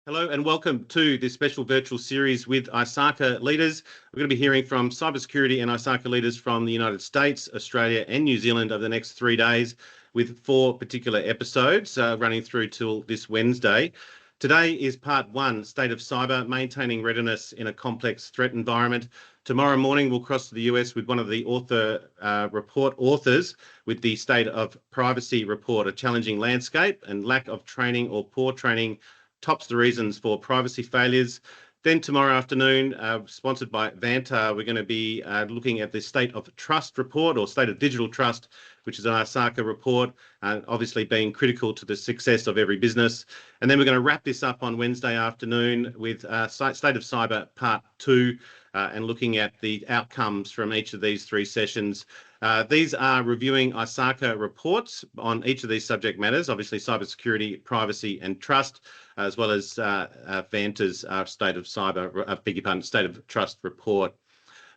Hello and welcome to this special virtual series with ISACA Leaders. We're going to be hearing from cybersecurity and ISACA leaders from the United States, Australia and New Zealand over the next 3 days with 4 particular episodes running through till this Wednesday. Today is part 1, State of Cyber, Maintaining Readiness in a Complex Threat Environment. Tomorrow morning we'll cross to the US with one of the report authors with the State of Privacy report, a challenging landscape and lack of training or poor training tops the reasons for privacy failures. Then tomorrow afternoon, sponsored by Vanta, we're going to be looking at the State of Trust report or State of Digital Trust, which is an ISACA report, obviously being critical to the success of every business. And then we're going to wrap this up on Wednesday afternoon with State of Cyber Part 2 and looking at the outcomes from each of these 3 sessions. These are reviewing ISACA reports on each of these subject matters, obviously cybersecurity, privacy and trust, as well as Vanta's State of Cyber, State of Trust report.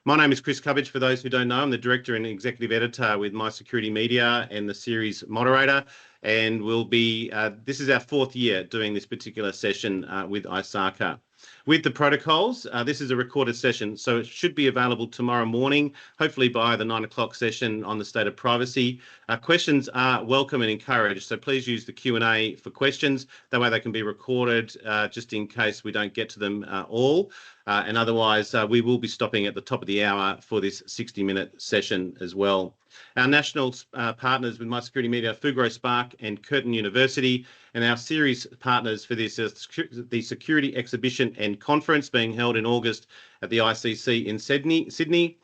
My name is Chris Cubbage. For those who don't know, I'm the Director and Executive Editor with MySecurity Media and the series moderator. And we'll be, this is our 4th year doing this particular session with ISACA. With the protocols, this is a recorded session, so it should be available tomorrow morning, hopefully by the 9 o'clock session on the state of privacy. Questions are welcome and encouraged, so please use the Q&A for questions. That way they can be recorded just in case we don't get to them all. And otherwise, we will be stopping at the top of the hour for this 60-minute session as well. Our national partners with MySecurity Media, Fugro Spark and Curtin University, and our series partners for this is the Security Exhibition and Conference being held in August at the ICC in Sydney,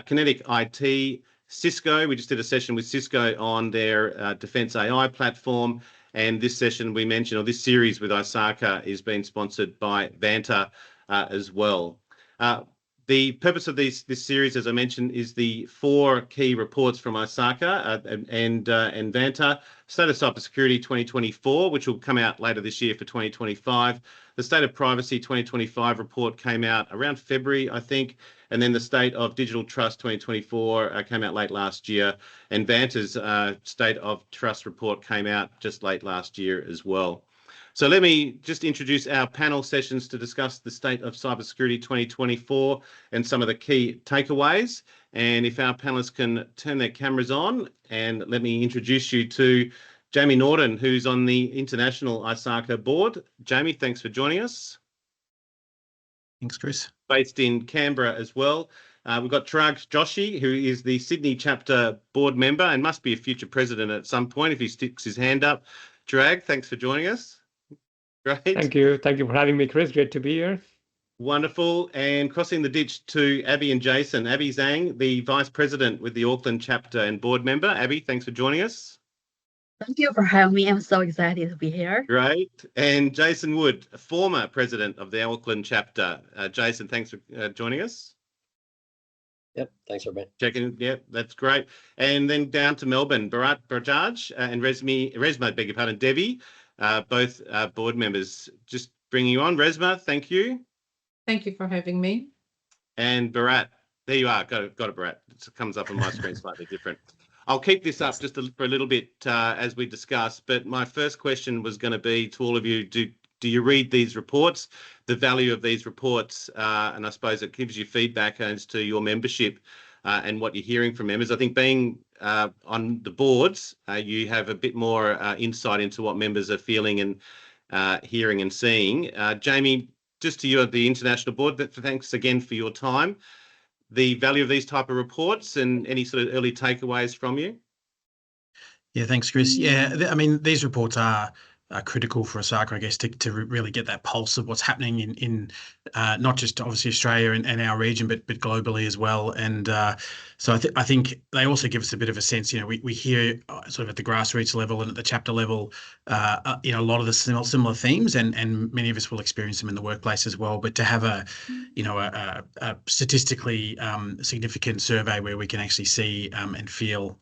Kinetic IT, Cisco. We just did a session with Cisco on their Defence AI platform, and this session we mentioned, or this series with ISACA, is being sponsored by Vanta as well. The purpose of this series, as I mentioned, is the 4 key reports from ISACA and Vanta. State of Cybersecurity 2024, which will come out later this year for 2025. The State of Privacy 2025 report came out around February, I think. And then the State of Digital Trust 2024 came out late last year. And Vanta's State of Trust report came out just late last year as well. So let me just introduce our panel sessions to discuss the State of Cybersecurity 2024 and some of the key takeaways. And if our panelists can turn their cameras on, and let me introduce you to Jamie Norton, who's on the International ISACA board. Jamie, thanks for joining us. Thanks, Chris. Based in Canberra as well. We've got Chirag Joshi, who is the Sydney chapter board member and must be a future president at some point if he sticks his hand up. Chirag, thanks for joining us. Great. Thank you. Thank you for having me, Chris. Great to be here. Wonderful. And crossing the ditch to Abby and Jason. Abby Zhang, the Vice President with the Auckland chapter and board member. Abby, thanks for joining us. Thank you for having me. I'm so excited to be here. Great. And Jason Wood, former President of the Auckland chapter. Jason, thanks for joining us. Yep, thanks for being. Checking. Yep, that's great. And then down to Melbourne, Bharat, Bajaj and Resma, beg your pardon, Devi. Both board members. Just bringing you on. Resma, thank you. Thank you for having me. And Bharat, there you are. Got it, Bharat. It comes up on my screen slightly different. I'll keep this up just for a little bit as we discuss, but my first question was going to be to all of you, do you read these reports, the value of these reports, and I suppose it gives you feedback as to your membership and what you're hearing from members. I think being on the boards, you have a bit more insight into what members are feeling and hearing and seeing. Jamie, just to you at the International Board, thanks again for your time. The value of these type of reports and any sort of early takeaways from you? Yeah, thanks, Chris. Yeah, I mean, these reports are critical for ISACA, I guess, to really get that pulse of what's happening in not just obviously Australia and our region, but globally as well. And so I think they also give us a bit of a sense. You know, we hear sort of at the grassroots level and at the chapter level, you know, a lot of the similar themes, and many of us will experience them in the workplace as well. But to have a statistically significant survey where we can actually see and feel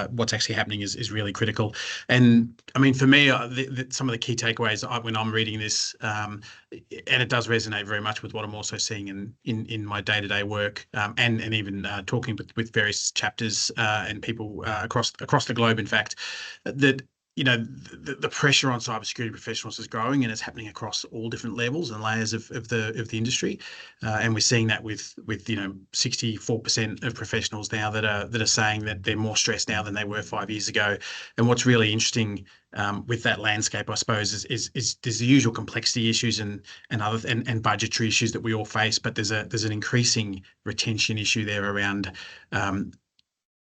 what's actually happening is really critical. And I mean, for me, some of the key takeaways when I'm reading this, and it does resonate very much with what I'm also seeing in my day-to-day work, and even talking with various chapters and people across the globe, in fact, that the pressure on cybersecurity professionals is growing, and it's happening across all different levels and layers of the industry, and we're seeing that with 64% of professionals now that are saying that they're more stressed now than they were 5 years ago. And what's really interesting with that landscape, I suppose, is there's the usual complexity issues and budgetary issues that we all face, but there's an increasing retention issue there around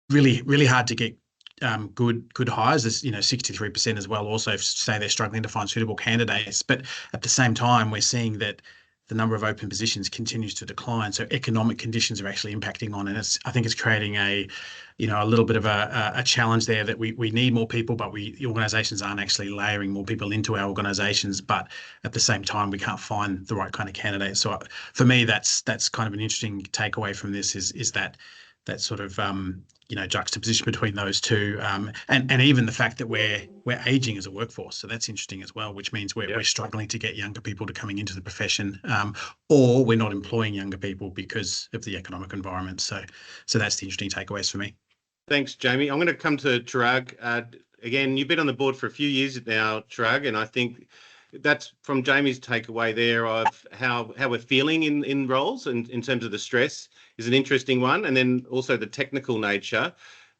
really hard to get good hires. There's 63% as well also say they're struggling to find suitable candidates, but at the same time we're seeing that the number of open positions continues to decline. So economic conditions are actually impacting on, and I think it's creating a little bit of a challenge there, that we need more people, but the organisations aren't actually layering more people into our organisations. But at the same time, we can't find the right kind of candidates. So for me, that's kind of an interesting takeaway from this is that sort of juxtaposition between those two, and even the fact that we're aging as a workforce. So that's interesting as well, which means we're struggling to get younger people to coming into the profession, or we're not employing younger people because of the economic environment. So that's the interesting takeaways for me. Thanks, Jamie. I'm going to come to Chirag. Again, you've been on the board for a few years now, Chirag, and I think that's from Jamie's takeaway there of how we're feeling in roles and in terms of the stress is an interesting one, and then also the technical nature.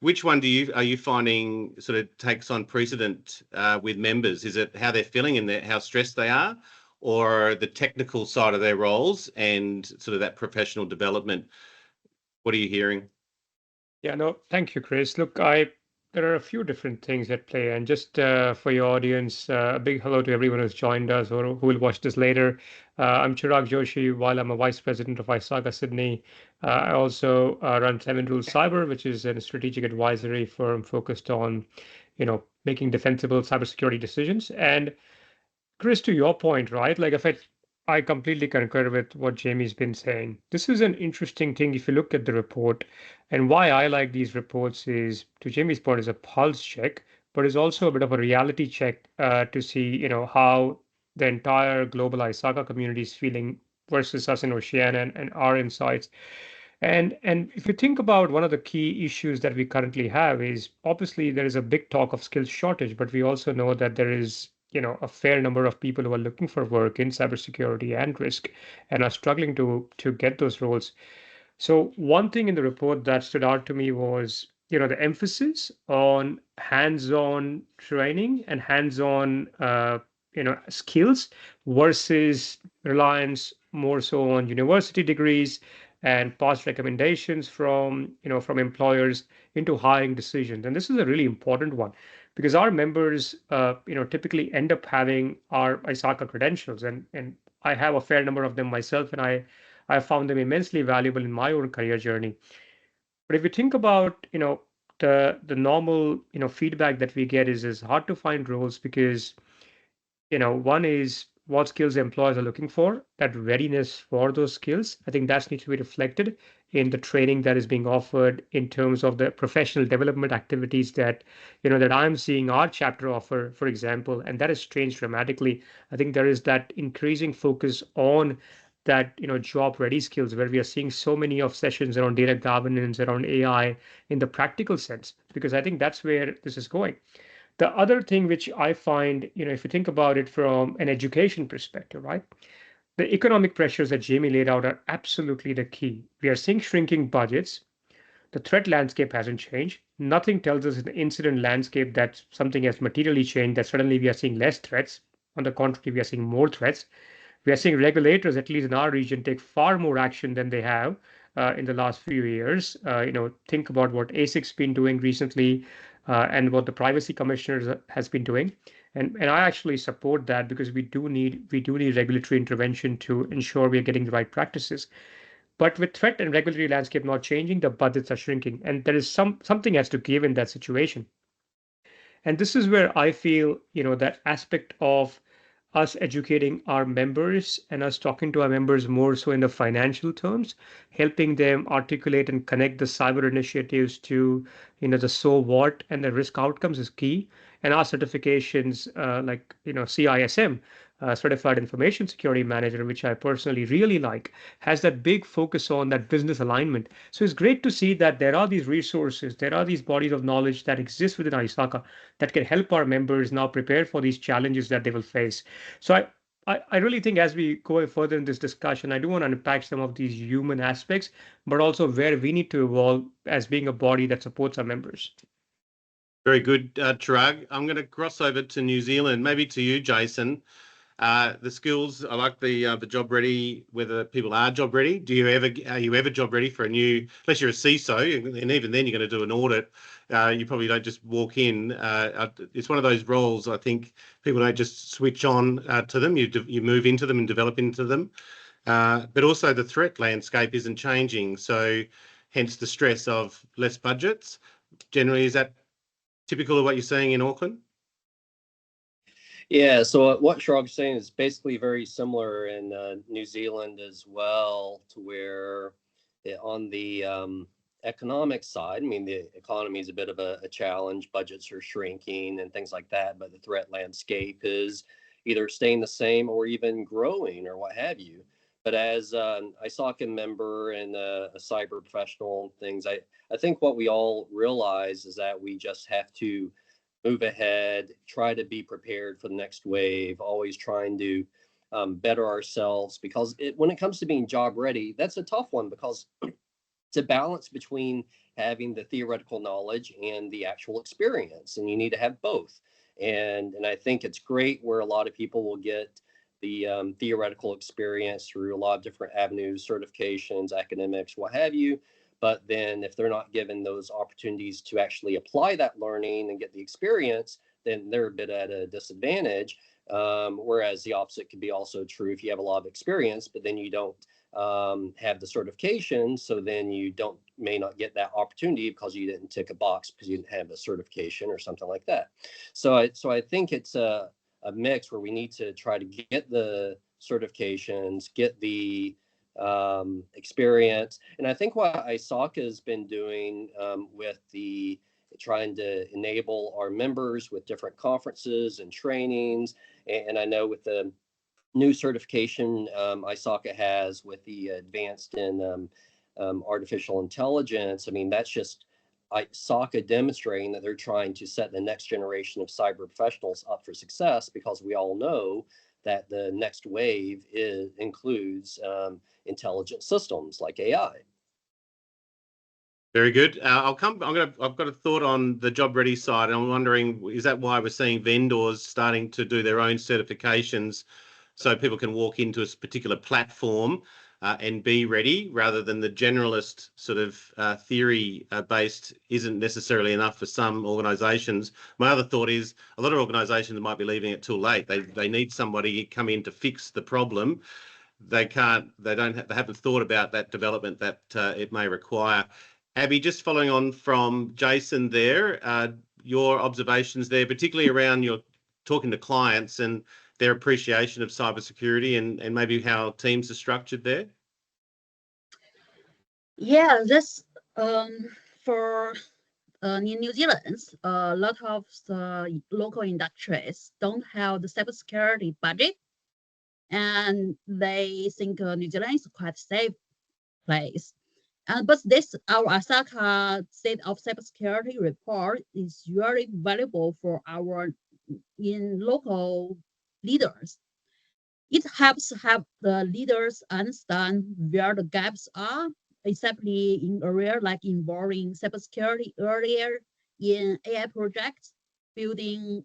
Which one are you finding sort of takes on precedent with members? Is it how they're feeling and how stressed they are, or the technical side of their roles and sort of that professional development? What are you hearing? Yeah, no, thank you, Chris. Look, there are a few different things at play, and just for your audience, a big hello to everyone who's joined us or who will watch this later. I'm Chirag Joshi. While I'm a vice president of ISACA Sydney, I also run 7 Rules Cyber, which is a strategic advisory firm focused on, making defensible cybersecurity decisions. And Chris, to your point, right? Like, I completely concur with what Jamie's been saying. This is an interesting thing if you look at the report, and why I like these reports is, to Jamie's point, is a pulse check, but it's also a bit of a reality check to see, how the entire global ISACA community is feeling versus us in Oceania and our insights. And if you think about one of the key issues that we currently have is, obviously there is a big talk of skills shortage, but we also know that there is a fair number of people who are looking for work in cybersecurity and risk and are struggling to get those roles. So one thing in the report that stood out to me was, the emphasis on hands-on training and hands-on, skills versus reliance more so on university degrees and past recommendations from employers into hiring decisions. And this is a really important one, because our members, typically end up having our ISACA credentials, and I have a fair number of them myself, and I found them immensely valuable in my own career journey. But if you think about, the normal, feedback that we get is hard to find roles because, one is what skills employers are looking for, that readiness for those skills. I think that needs to be reflected in the training that is being offered in terms of the professional development activities that, that I'm seeing our chapter offer, for example, and that has changed dramatically. I think there is that increasing focus on that, job ready skills, where we are seeing so many of sessions around data governance, around AI in the practical sense, because I think that's where this is going. The other thing which I find, if you think about it from an education perspective, right? The economic pressures that Jamie laid out are absolutely the key. We are seeing shrinking budgets. The threat landscape hasn't changed. Nothing tells us in the incident landscape that something has materially changed, that suddenly we are seeing less threats. On the contrary, we are seeing more threats. We are seeing regulators, at least in our region, take far more action than they have in the last few years. Think about what ASIC's been doing recently and what the Privacy Commissioner has been doing. And I actually support that, because we do need regulatory intervention to ensure we are getting the right practices. But with threat and regulatory landscape not changing, the budgets are shrinking, and there is something has to give in that situation. And this is where I feel, that aspect of us educating our members and us talking to our members more so in the financial terms, helping them articulate and connect the cyber initiatives to, the so what and the risk outcomes is key. And our certifications, like, CISM, Certified Information Security Manager, which I personally really like, has that big focus on that business alignment. So it's great to see that there are these resources, there are these bodies of knowledge that exist within ISACA that can help our members now prepare for these challenges that they will face. So I really think as we go further in this discussion, I do want to unpack some of these human aspects, but also where we need to evolve as being a body that supports our members. Very good, Chirag. I'm going to cross over to New Zealand, maybe to you, Jason. The skills, I like the job ready, whether people are job ready. Are you ever job ready for a new, unless you're a CISO, and even then you're going to do an audit. You probably don't just walk in. It's one of those roles, I think people don't just switch on to them. You move into them and develop into them. But also the threat landscape isn't changing. So hence the stress of less budgets. Generally, is that typical of what you're seeing in Auckland? Yeah, so what Chirag's saying is basically very similar in New Zealand as well, to where on the economic side, I mean, the economy is a bit of a challenge, budgets are shrinking and things like that, but the threat landscape is either staying the same or even growing or what have you. But as an ISACA member and a cyber professional and things, I think what we all realize is that we just have to move ahead, try to be prepared for the next wave, always trying to better ourselves, because when it comes to being job ready, that's a tough one, because it's a balance between having the theoretical knowledge and the actual experience, and you need to have both. And I think it's great where a lot of people will get the theoretical experience through a lot of different avenues, certifications, academics, what have you. But then if they're not given those opportunities to actually apply that learning and get the experience, then they're a bit at a disadvantage. Whereas the opposite could be also true if you have a lot of experience, but then you don't have the certification. So then you may not get that opportunity because you didn't tick a box because you didn't have a certification or something like that. So I think it's a mix where we need to try to get the certifications, get the experience. And I think what ISACA has been doing with trying to enable our members with different conferences and trainings. And I know with the new certification ISACA has with the advanced in artificial intelligence, I mean, that's just ISACA demonstrating that they're trying to set the next generation of cyber professionals up for success, because we all know that the next wave includes intelligent systems like AI. Very good. I've got a thought on the job ready side, and I'm wondering, is that why we're seeing vendors starting to do their own certifications so people can walk into a particular platform and be ready, rather than the generalist sort of theory based isn't necessarily enough for some organisations. My other thought is a lot of organisations might be leaving it too late. They need somebody to come in to fix the problem. They haven't thought about that development that it may require. Abby, just following on from Jason there, your observations there, particularly around your talking to clients and their appreciation of cybersecurity and maybe how teams are structured there? Yeah, this for in New Zealand, a lot of the local industries don't have the cybersecurity budget, and they think New Zealand is quite safe place. But our ISACA State of Cybersecurity report is very valuable for our local leaders. It helps help the leaders understand where the gaps are, especially in areas like involving cybersecurity earlier in AI projects, building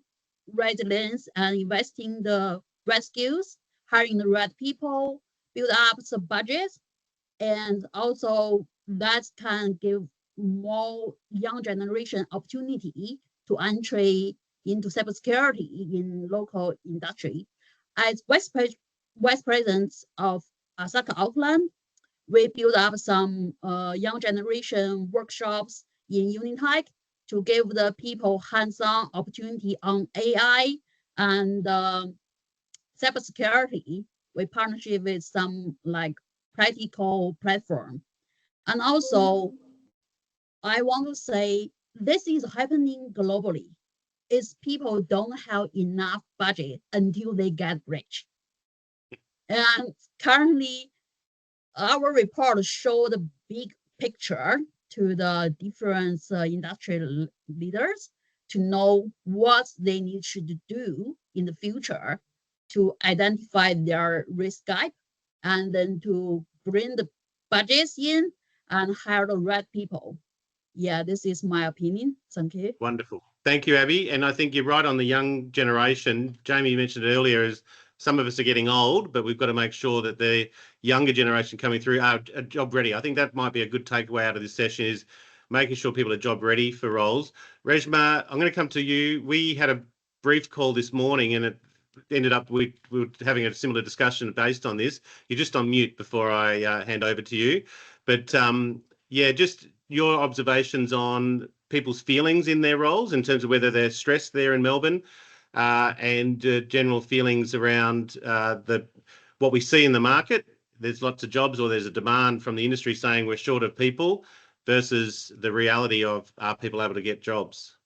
resilience and investing the right skills, hiring the right people, build up the budgets, and also that can give more young generation opportunity to entry into cybersecurity in local industry. As vice president of ISACA Auckland, we build up some young generation workshops in Unitech to give the people hands-on opportunity on AI and cybersecurity. We partnership with some like practical platform. And also, I want to say this is happening globally. is people don't have enough budget until they get rich. And currently, our report show the big picture to the different industry leaders to know what they need to do in the future to identify their risk gap and then to bring the budgets in and hire the right people. Yeah, this is my opinion. Thank you. Wonderful. Thank you, Abby. And I think you're right on the young generation. Jamie mentioned it earlier, is some of us are getting old, but we've got to make sure that the younger generation coming through are job ready. I think that might be a good takeaway out of this session, is making sure people are job ready for roles. Reshma, I'm going to come to you. We had a brief call this morning and it ended up we were having a similar discussion based on this. You're just on mute before I hand over to you. But yeah, just your observations on people's feelings in their roles in terms of whether they're stressed there in Melbourne and general feelings around what we see in the market. There's lots of jobs, or there's a demand from the industry saying we're short of people, versus the reality of are people able to get jobs?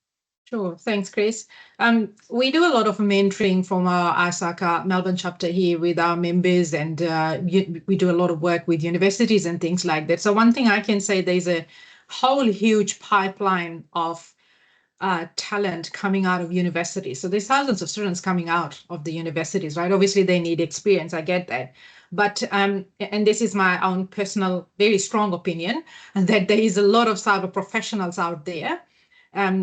Sure. Thanks, Chris. We do a lot of mentoring from our ISACA Melbourne chapter here with our members, and we do a lot of work with universities and things like that. So one thing I can say, there's a whole huge pipeline of talent coming out of universities. So there's thousands of students coming out of the universities, right? Obviously, they need experience. I get that. But, and this is my own personal, very strong opinion, and that there is a lot of cyber professionals out there.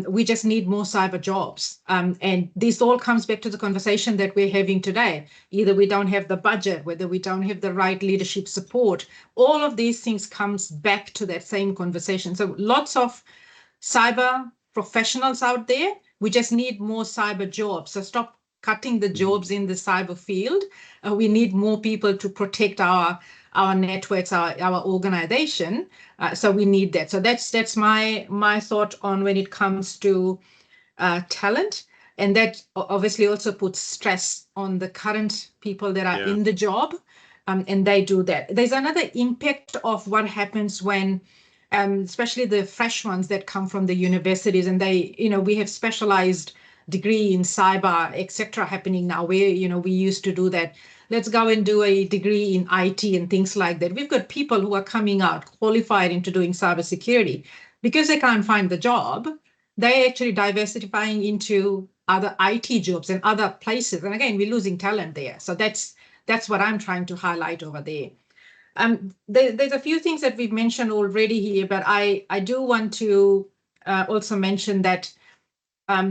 We just need more cyber jobs. And this all comes back to the conversation that we're having today. Either we don't have the budget, whether we don't have the right leadership support. All of these things comes back to that same conversation. So lots of cyber professionals out there. We just need more cyber jobs. So stop cutting the jobs in the cyber field. We need more people to protect our networks, our organization. So we need that. So that's my thought on when it comes to talent. And that obviously also puts stress on the current people that are in the job, and they do that. There's another impact of what happens when, especially the fresh ones that come from the universities, and they, we have specialized degree in cyber, etc. happening now, where, we used to do that. Let's go and do a degree in IT and things like that. We've got people who are coming out qualified into doing cybersecurity. Because they can't find the job, they're actually diversifying into other IT jobs and other places. And again, we're losing talent there. So that's what I'm trying to highlight over there. There's a few things that we've mentioned already here, but I do want to also mention that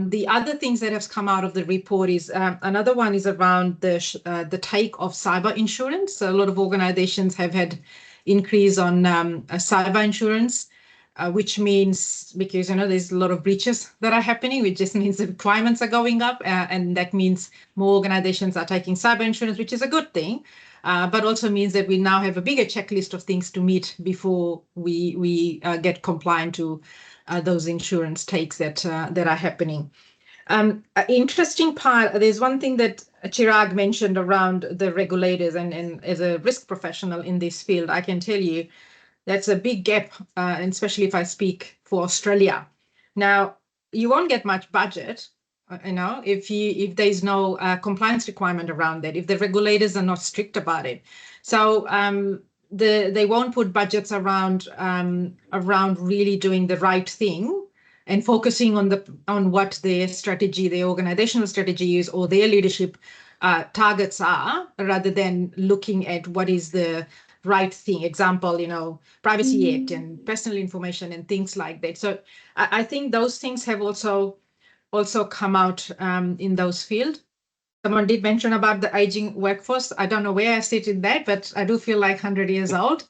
the other things that have come out of the report is another one is around the take of cyber insurance. So a lot of organizations have had increase on cyber insurance, which means, because there's a lot of breaches that are happening, which just means the requirements are going up, and that means more organizations are taking cyber insurance, which is a good thing, but also means that we now have a bigger checklist of things to meet before we get compliant to those insurance takes that are happening. Interesting part, there's one thing that Chirag mentioned around the regulators, and as a risk professional in this field, I can tell you that's a big gap, and especially if I speak for Australia. Now, you won't get much budget, if there's no compliance requirement around that, if the regulators are not strict about it. So they won't put budgets around really doing the right thing and focusing on what their strategy, their organizational strategy is, or their leadership targets are, rather than looking at what is the right thing. Example, Privacy Act and personal information and things like that. So I think those things have also come out in those fields. Someone did mention about the aging workforce. I don't know where I sit in that, but I do feel like 100 years old.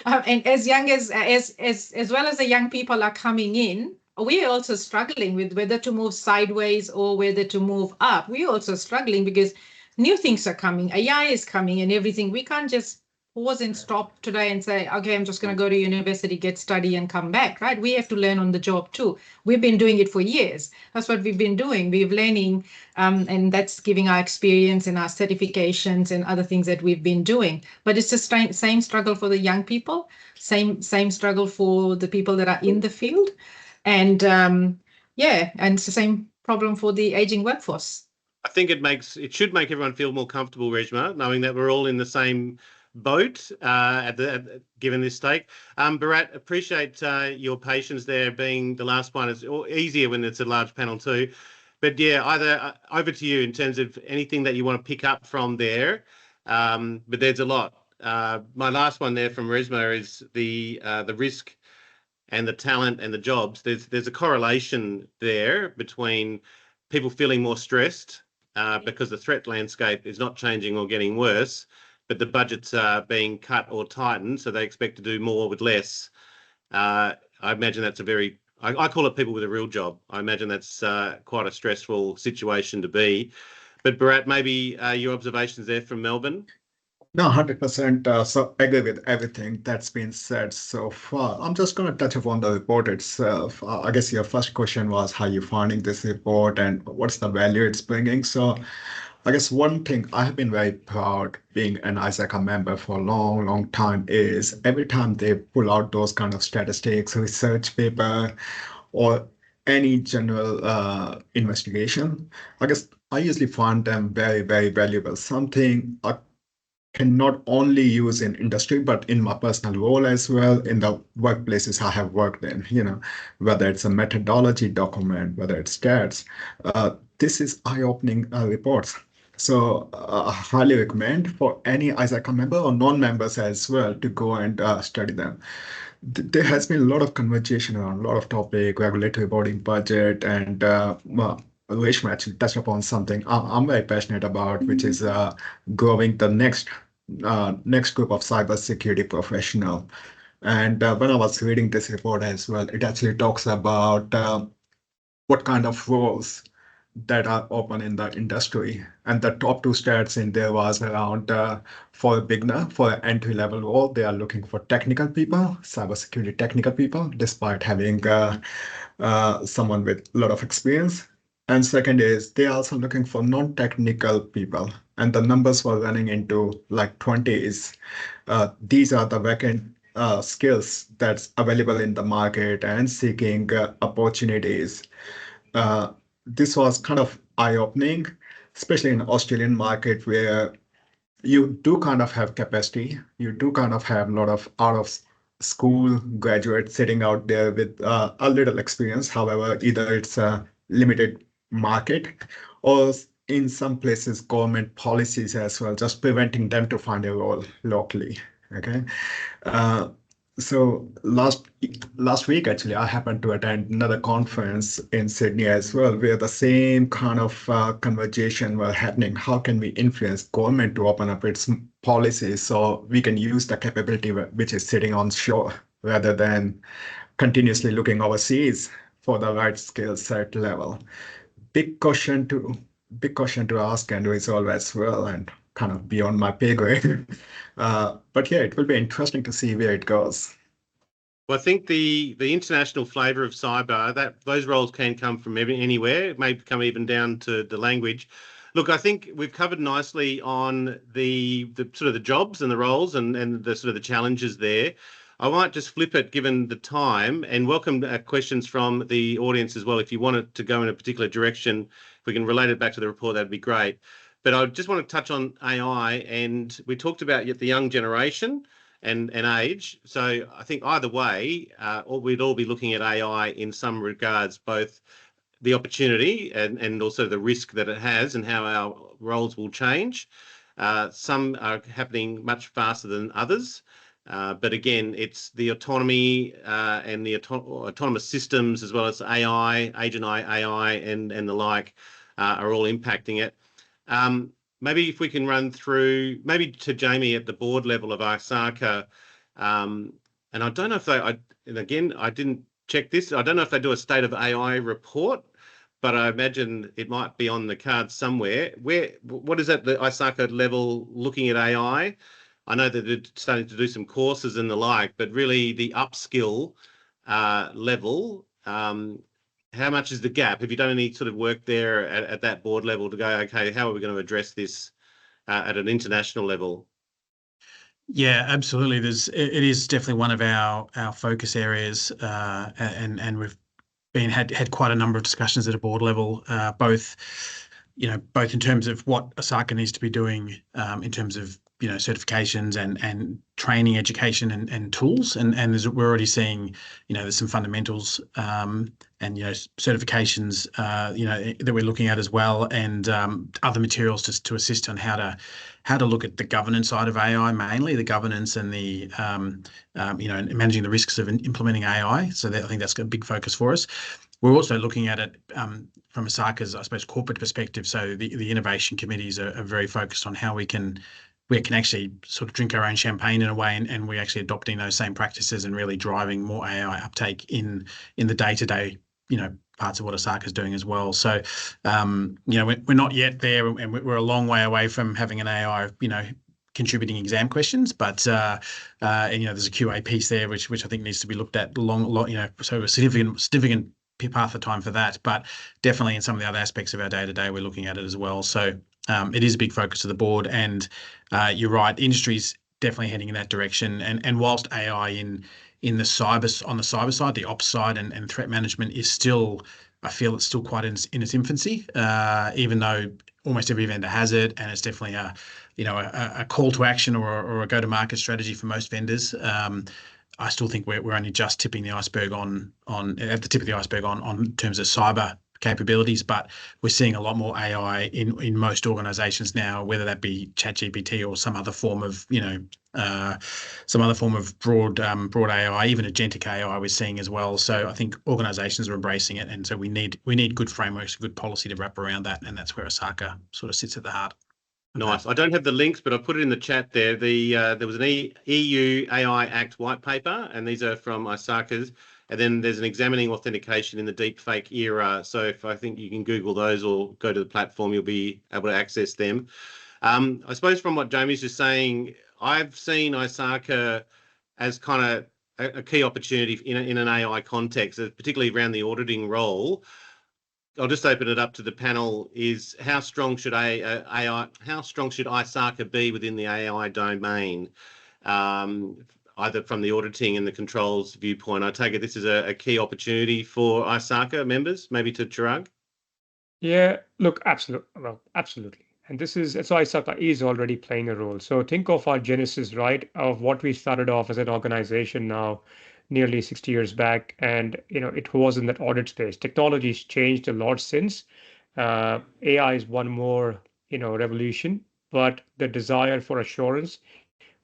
And as young as well as the young people are coming in, we're also struggling with whether to move sideways or whether to move up. We're also struggling because new things are coming. AI is coming and everything. We can't just pause and stop today and say, okay, I'm just going to go to university, get study and come back, right? We have to learn on the job too. We've been doing it for years. That's what we've been doing. We're learning, and that's giving our experience and our certifications and other things that we've been doing. But it's the same struggle for the young people, same struggle for the people that are in the field. And and it's the same problem for the aging workforce. I think it should make everyone feel more comfortable, Reshma, knowing that we're all in the same boat given this stake. Bharat, appreciate your patience there, being the last one. It's easier when it's a large panel too. But yeah, either over to you in terms of anything that you want to pick up from there. But there's a lot. My last one there from Reshma is the risk and the talent and the jobs. There's a correlation there between people feeling more stressed because the threat landscape is not changing or getting worse, but the budgets are being cut or tightened, so they expect to do more with less. I imagine that's I call it people with a real job. I imagine that's quite a stressful situation to be. But Bharat, maybe your observations there from Melbourne? No, 100%. So I agree with everything that's been said so far. I'm just going to touch upon the report itself. I guess your first question was how you're finding this report and what's the value it's bringing. So I guess one thing I have been very proud being an ISACA member for a long, long time is every time they pull out those kind of statistics, research paper, or any general investigation, I guess I usually find them very, very valuable. Something I can not only use in industry, but in my personal role as well, in the workplaces I have worked in, whether it's a methodology document, whether it's stats, this is eye-opening reports. So I highly recommend for any ISACA member or non-members as well to go and study them. There has been a lot of conversation around a lot of topic, regulatory body budget, and Reshma actually touched upon something I'm very passionate about, which is growing the next group of cybersecurity professional. And when I was reading this report as well, it actually talks about what kind of roles that are open in the industry. And the top two stats in there was around for a beginner, for an entry-level role, they are looking for technical people, cybersecurity technical people, despite having someone with a lot of experience. And second is they are also looking for non-technical people. And the numbers were running into like 20s. These are the vacant skills that's available in the market and seeking opportunities. This was kind of eye-opening, especially in the Australian market where you do kind of have capacity. You do kind of have a lot of out-of-school graduates sitting out there with a little experience. However, either it's a limited market or in some places government policies as well, just preventing them to find a role locally. Okay. So last week, actually, I happened to attend another conference in Sydney as well, where the same kind of conversation were happening. How can we influence government to open up its policies so we can use the capability which is sitting on shore rather than continuously looking overseas for the right skill set level? Big question to ask and resolve as well, and kind of beyond my pay grade. But yeah, it will be interesting to see where it goes. Well, I think the international flavour of cyber, that those roles can come from anywhere. It may come even down to the language. Look, I think we've covered nicely on the sort of the jobs and the roles and the sort of the challenges there. I might just flip it given the time and welcome questions from the audience as well. If you want it to go in a particular direction, if we can relate it back to the report, that'd be great. But I just want to touch on AI, and we talked about the young generation and age. So I think either way, we'd all be looking at AI in some regards, both the opportunity and also the risk that it has and how our roles will change. Some are happening much faster than others. But again, it's the autonomy and the autonomous systems as well as AI, agent AI and the like are all impacting it. Maybe if we can run through, maybe to Jamie at the board level of ISACA, and I don't know if and again, I didn't check this, I don't know if they do a state of AI report, but I imagine it might be on the card somewhere. What is at the ISACA level looking at AI? I know that they're starting to do some courses and the like, but really the upskill level, how much is the gap? Have you done any sort of work there at that board level to go, okay, how are we going to address this at an international level? Yeah, absolutely. It is definitely one of our focus areas, and we've had quite a number of discussions at a board level, both in terms of what ISACA needs to be doing in terms of certifications and training, education and tools, and as we're already seeing, there's some fundamentals and certifications that we're looking at as well, and other materials just to assist on how to look at the governance side of AI, mainly the governance and the managing the risks of implementing AI. So I think that's a big focus for us. We're also looking at it from ISACA's, I suppose, corporate perspective. So the innovation committees are very focused on how we can actually sort of drink our own champagne in a way, and we're actually adopting those same practices and really driving more AI uptake in the day-to-day, parts of what ISACA is doing as well. So, we're not yet there, and we're a long way away from having an AI, contributing exam questions, but there's a QA piece there which I think needs to be looked at so a significant path of time for that, but definitely in some of the other aspects of our day-to-day we're looking at it as well. So it is a big focus of the board, and you're right, the industry's definitely heading in that direction, and whilst AI on the cyber side, the ops side and threat management is still, I feel it's still quite in its infancy, even though almost every vendor has it, and it's definitely a call to action or a go-to-market strategy for most vendors. I still think we're only just tipping the iceberg at the tip of the iceberg on terms of cyber capabilities, but we're seeing a lot more AI in most organizations now, whether that be ChatGPT or some other form of broad AI, even agentic AI we're seeing as well. So I think organizations are embracing it, and so we need good frameworks, good policy to wrap around that, and that's where ISACA sort of sits at the heart. Nice. I don't have the links, but I put it in the chat there. There was an EU AI Act white paper, and these are from ISACA's. And then there's an examining authentication in the deepfake era. So if I think you can Google those or go to the platform, you'll be able to access them. I suppose from what Jamie's just saying, I've seen ISACA as kind of a key opportunity in an AI context, particularly around the auditing role. I'll just open it up to the panel. Is how strong should ISACA be within the AI domain, either from the auditing and the controls viewpoint? I take it this is a key opportunity for ISACA members, maybe to Chirag? Yeah, look, absolutely. And so ISACA is already playing a role. So think of our genesis, right, of what we started off as an organization now, nearly 60 years back, and it was in that audit space. Technology's changed a lot since. AI is one more revolution, but the desire for assurance,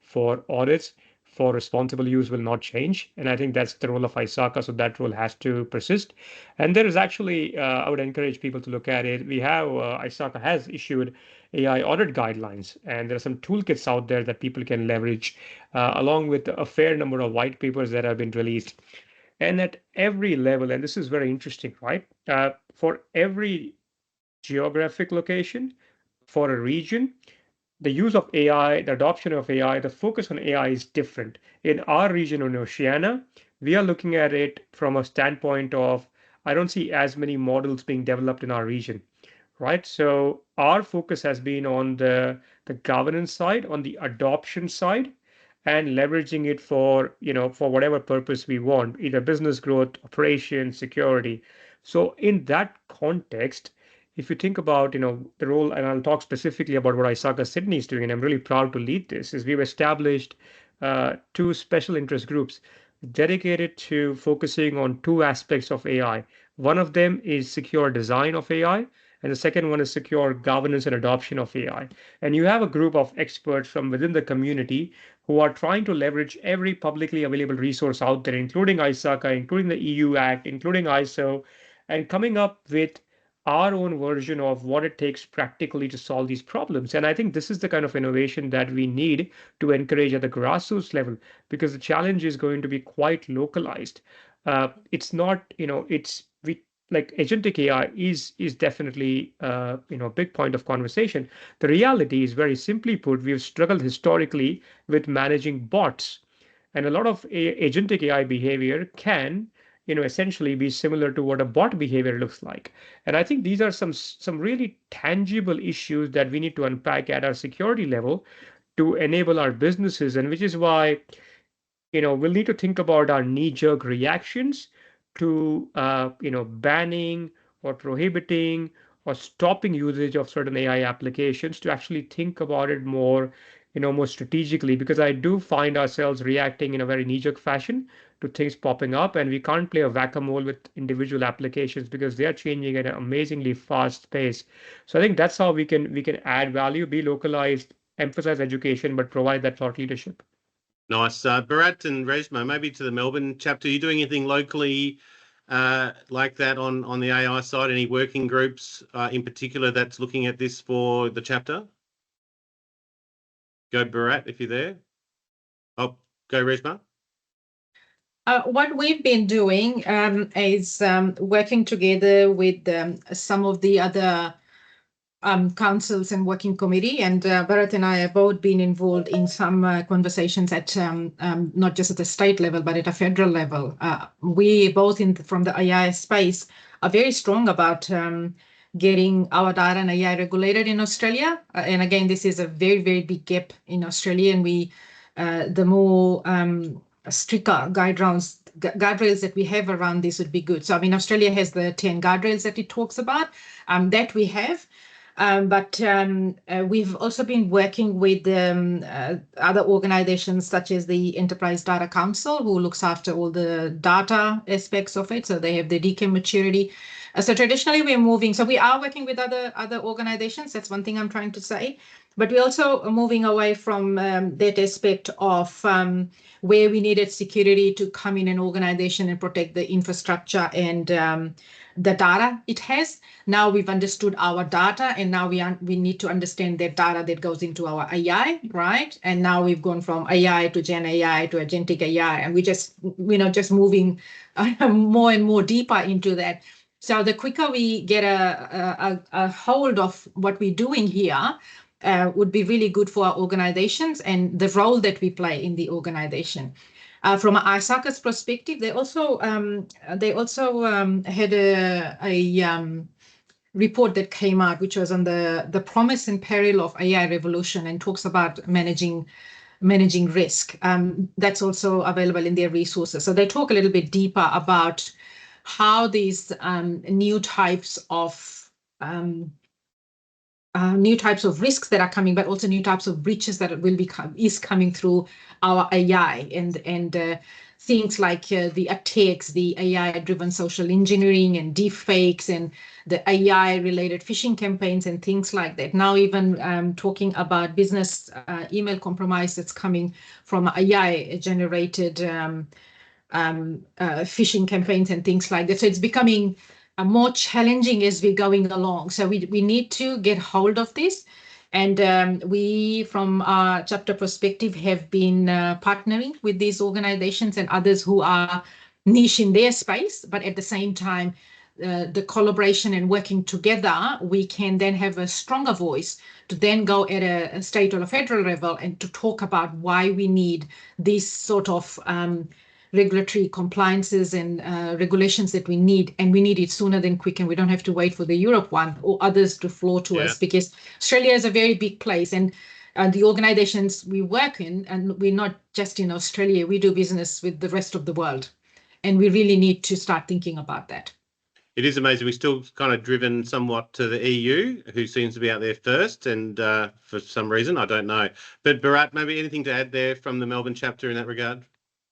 for audits, for responsible use will not change, and I think that's the role of ISACA. So that role has to persist. And there is actually, I would encourage people to look at it. We have ISACA has issued AI audit guidelines, and there are some toolkits out there that people can leverage, along with a fair number of white papers that have been released. And at every level, and this is very interesting, right? For every geographic location, for a region, the use of AI, the adoption of AI, the focus on AI is different. In our region in Oceania, we are looking at it from a standpoint of, I don't see as many models being developed in our region, right? So our focus has been on the governance side, on the adoption side, and leveraging it for whatever purpose we want, either business growth, operations, security. So in that context, if you think about the role, and I'll talk specifically about what ISACA Sydney is doing, and I'm really proud to lead this, is we've established 2 special interest groups dedicated to focusing on 2 aspects of AI. One of them is secure design of AI, and the second one is secure governance and adoption of AI. And you have a group of experts from within the community who are trying to leverage every publicly available resource out there, including ISACA, including the EU Act, including ISO, and coming up with our own version of what it takes practically to solve these problems. And I think this is the kind of innovation that we need to encourage at the grassroots level, because the challenge is going to be quite localized. It's not, like agentic AI is definitely a big point of conversation. The reality is, very simply put, we've struggled historically with managing bots, and a lot of agentic AI behavior can essentially be similar to what a bot behavior looks like. And I think these are some really tangible issues that we need to unpack at our security level to enable our businesses, and which is why we'll need to think about our knee-jerk reactions to banning or prohibiting or stopping usage of certain AI applications, to actually think about it more, more strategically, because I do find ourselves reacting in a very knee-jerk fashion to things popping up, and we can't play a whack-a-mole with individual applications because they are changing at an amazingly fast pace. So I think that's how we can add value, be localized, emphasize education, but provide that thought leadership. Nice. Bharat and Reshma, maybe to the Melbourne chapter, are you doing anything locally like that on the AI side? Any working groups in particular that's looking at this for the chapter? Go Bharat if you're there. Oh, go Reshma. What we've been doing is working together with some of the other councils and working committee, and Bharat and I have both been involved in some conversations at not just at the state level, but at a federal level. We both from the AI space are very strong about getting our data and AI regulated in Australia. And again, this is a very, very big gap in Australia, and the more stricter guardrails that we have around this would be good. So I mean, Australia has the 10 guardrails that it talks about, that we have. But we've also been working with other organizations such as the Enterprise Data Council, who looks after all the data aspects of it. So they have the DK maturity. So traditionally we're moving. So we are working with other organizations. That's one thing I'm trying to say. But we're also moving away from that aspect of where we needed security to come in an organization and protect the infrastructure and the data it has. Now we've understood our data, and now we need to understand that data that goes into our AI, right? And now we've gone from AI to Gen AI to agentic AI, and we just moving more and more deeper into that. So the quicker we get a hold of what we're doing here, would be really good for our organizations and the role that we play in the organization. From ISACA's perspective, they also had a report that came out, which was on the promise and peril of AI revolution, and talks about managing risk. That's also available in their resources. So they talk a little bit deeper about how these new types of risks that are coming, but also new types of breaches that is coming through our AI, and things like the attacks, the AI-driven social engineering and deepfakes, and the AI-related phishing campaigns and things like that. Now even talking about business email compromise that's coming from AI-generated phishing campaigns and things like that. So it's becoming more challenging as we're going along. So we need to get hold of this. And we, from our chapter perspective, have been partnering with these organizations and others who are niche in their space, but at the same time, the collaboration and working together, we can then have a stronger voice to then go at a state or a federal level and to talk about why we need this sort of regulatory compliances and regulations that we need, and we need it sooner than quick, and we don't have to wait for the Europe one or others to flow to us, because Australia is a very big place, and the organizations we work in, and we're not just in Australia, we do business with the rest of the world, and we really need to start thinking about that. It is amazing. We're still kind of driven somewhat to the EU, who seems to be out there first, and for some reason, I don't know. But Bharat, maybe anything to add there from the Melbourne chapter in that regard?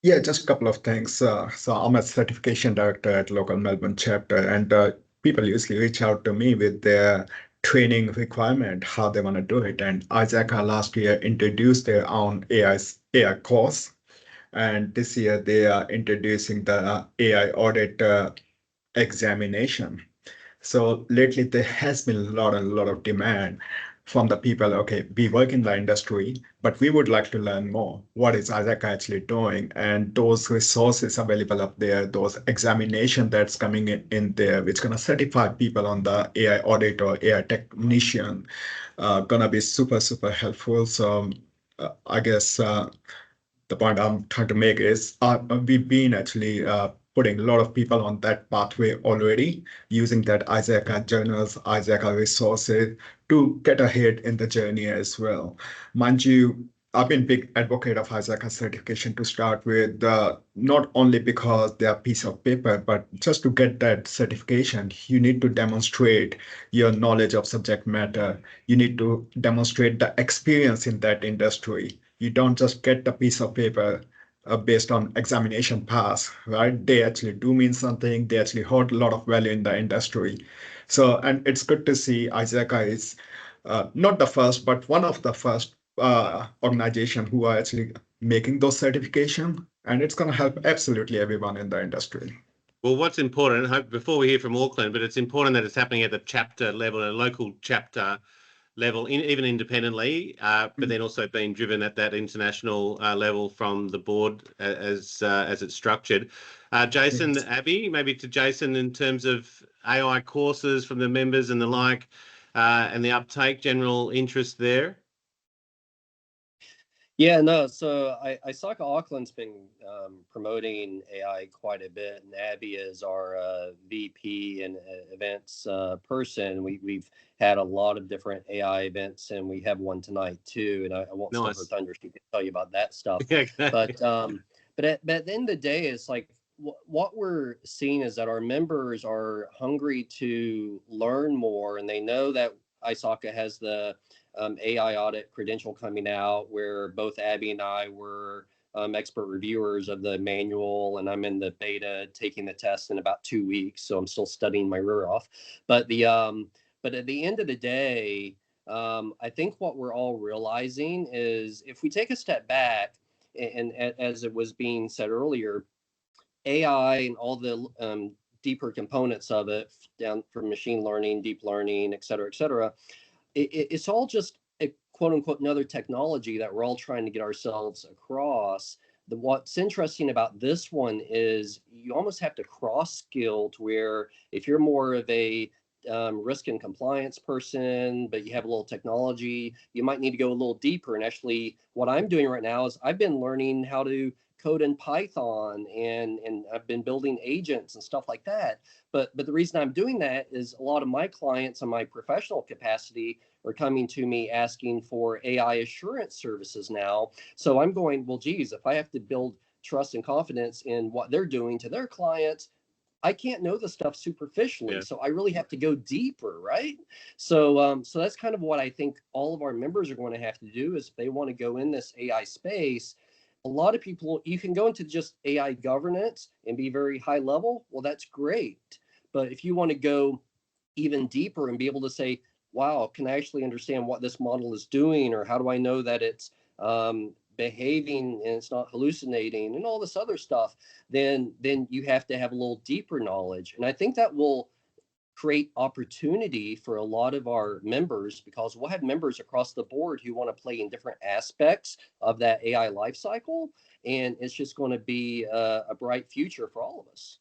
Yeah, just a couple of things. So I'm a certification director at local Melbourne chapter, and people usually reach out to me with their training requirement, how they want to do it. And ISACA last year introduced their own AI course, and this year they are introducing the AI audit examination. So lately there has been a lot of demand from the people. Okay, we work in the industry, but we would like to learn more. What is ISACA actually doing? And those resources available up there, those examination that's coming in there, which gonna certify people on the AI audit or AI technician, gonna be super helpful. So I guess the point I'm trying to make is we've been actually putting a lot of people on that pathway already, using that ISACA journals, ISACA resources to get ahead in the journey as well. Mind you, I've been big advocate of ISACA certification to start with, not only because they are a piece of paper, but just to get that certification, you need to demonstrate your knowledge of subject matter. You need to demonstrate the experience in that industry. You don't just get the piece of paper based on examination pass, right? They actually do mean something. They actually hold a lot of value in the industry. So, and it's good to see ISACA is not the first, but one of the first organization who are actually making those certification, and it's going to help absolutely everyone in the industry. Well, what's important, before we hear from Auckland, but it's important that it's happening at the chapter level, a local chapter level, even independently, but then also being driven at that international level from the board as it's structured. Jason, Yes. Abby, maybe to Jason in terms of AI courses from the members and the like, and the uptake, general interest there. Yeah, no. So ISACA Auckland's been promoting AI quite a bit, and Abby is our VP and events person. We've had a lot of different AI events, and we have one tonight too. And I won't steal her thunder; she can tell you about that stuff. But at the end of the day, it's like what we're seeing is that our members are hungry to learn more, and they know that ISACA has the AI audit credential coming out, where both Abby and I were expert reviewers of the manual, and I'm in the beta taking the test in about 2 weeks, so I'm still studying my rear off. But at the end of the day, I think what we're all realizing is if we take a step back, and as it was being said earlier, AI and all the deeper components of it, down from machine learning, deep learning, et cetera, it's all just a quote unquote another technology that we're all trying to get ourselves across. What's interesting about this one is you almost have to cross skill to where if you're more of a risk and compliance person, but you have a little technology, you might need to go a little deeper. And actually what I'm doing right now is I've been learning how to code in Python, and I've been building agents and stuff like that. But the reason I'm doing that is a lot of my clients in my professional capacity are coming to me asking for AI assurance services now. So I'm going, well, geez, if I have to build trust and confidence in what they're doing to their clients, I can't know the stuff superficially. Yeah. So I really have to go deeper, right? So so that's kind of what I think all of our members are going to have to do is if they want to go in this AI space. A lot of people, you can go into just AI governance and be very high level. Well, that's great. But if you want to go even deeper and be able to say, wow, can I actually understand what this model is doing? Or how do I know that it's behaving and it's not hallucinating and all this other stuff? Then you have to have a little deeper knowledge. And I think that will create opportunity for a lot of our members, because we'll have members across the board who want to play in different aspects of that AI lifecycle. And it's just going to be a bright future for all of us.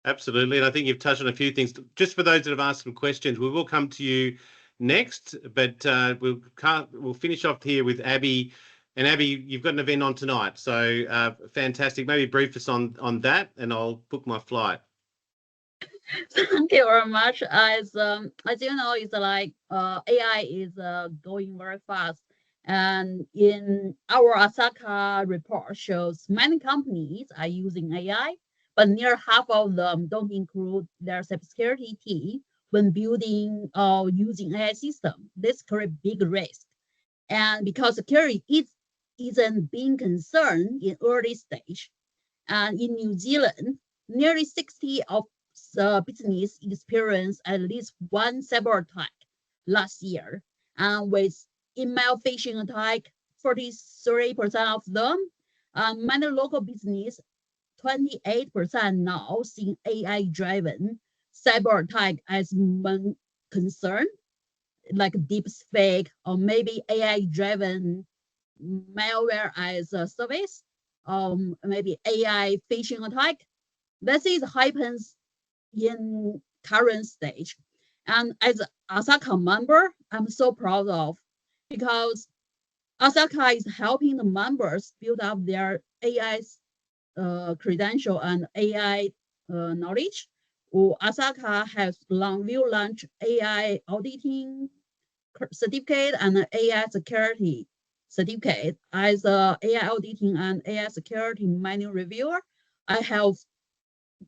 Absolutely. And I think you've touched on a few things. Just for those that have asked some questions, we will come to you next, but we'll finish off here with Abby. And Abby, you've got an event on tonight. So fantastic. Maybe brief us on that and I'll book my flight. Thank you very much. As you know, it's like AI is going very fast, and in our ISACA report shows many companies are using AI, but near half of them don't include their cybersecurity team when building or using AI system. This creates big risk, and because security isn't being concerned in early stage, and in New Zealand, nearly 60 of business experienced at least one cyber attack last year, and with email phishing attack, 43% of them. Many local business, 28% now seeing AI-driven cyber attack as one concern, like deep fake or maybe AI-driven malware as a service, maybe AI phishing attack. This is happens in current stage. And as ISACA member, I'm so proud of, because ISACA is helping the members build up their AI credential and AI knowledge. ISACA has will launch AI auditing certificate and AI security certificate as a AI auditing and AI security manual reviewer. I have